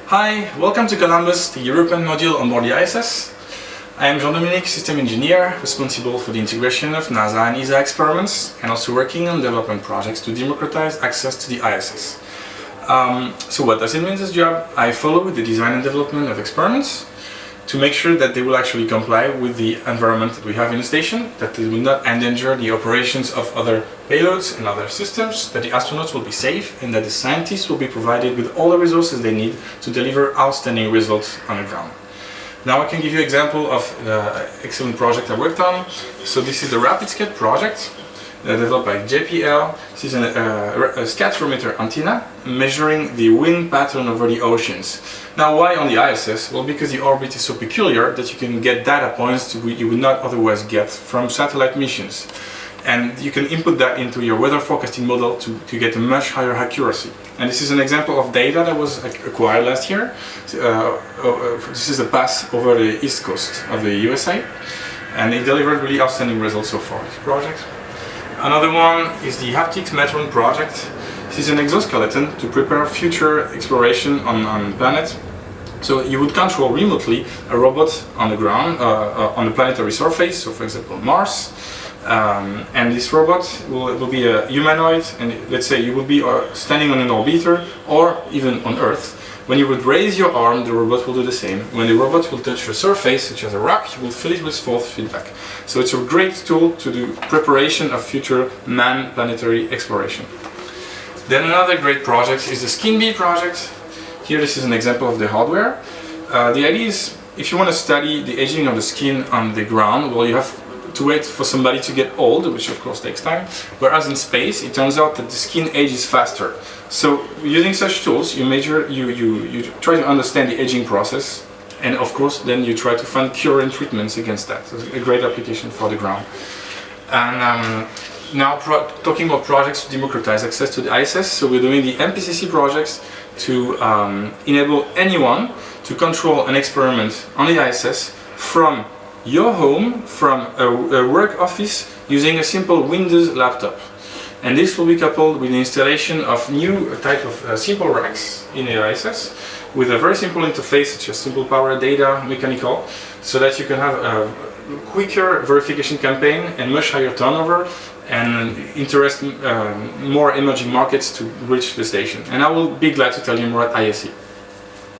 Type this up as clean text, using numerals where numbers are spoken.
Hi, welcome to Columbus, the European module on board the ISS. I am Jean-Dominique, System Engineer, responsible for the integration of NASA and ESA experiments and also working on development projects to democratize access to the ISS. So what does it mean, this job? I follow the design and development of experiments to make sure that they will actually comply with the environment that we have in the station, that they will not endanger the operations of other payloads and other systems, that the astronauts will be safe, and that the scientists will be provided with all the resources they need to deliver outstanding results on the ground. Now I can give you an example of the excellent project I worked on. So this is the RapidScat project developed by JPL. This is a scatometer antenna measuring the wind pattern over the oceans. Now why on the ISS? Well, because the orbit is so peculiar that you can get data points you would not otherwise get from satellite missions. And you can input that into your weather forecasting model to get a much higher accuracy. And this is an example of data that was acquired last year. This is a pass over the east coast of the USA, and it delivered really outstanding results so far, this project. Another one is the Haptics Metron project. This is an exoskeleton to prepare future exploration on planet. So you would control remotely a robot on the ground, on the planetary surface, so for example Mars. And this robot will be a humanoid, and let's say you would be standing on an orbiter or even on Earth. When you would raise your arm, the robot will do the same. When the robot will touch a surface, such as a rock, you will fill it with force feedback. So it's a great tool to do preparation of future manned planetary exploration. Then another great project is the SkinBee project. Here this is an example of the hardware. The idea is, if you want to study the aging of the skin on the ground, well, you have to wait for somebody to get old, which of course takes time, whereas in space it turns out that the skin ages faster. So using such tools you try to understand the aging process, and of course then you try to find cure and treatments against that. So it's a great application for the ground. And now talking about projects to democratize access to the ISS, so we're doing the MPCC projects to enable anyone to control an experiment on the ISS from your home, from a work office, using a simple Windows laptop. And this will be coupled with the installation of new type of simple racks in the ISS with a very simple interface, such as simple power data mechanical, so that you can have a quicker verification campaign and much higher turnover and interest more emerging markets to reach the station. And I will be glad to tell you more at IAC.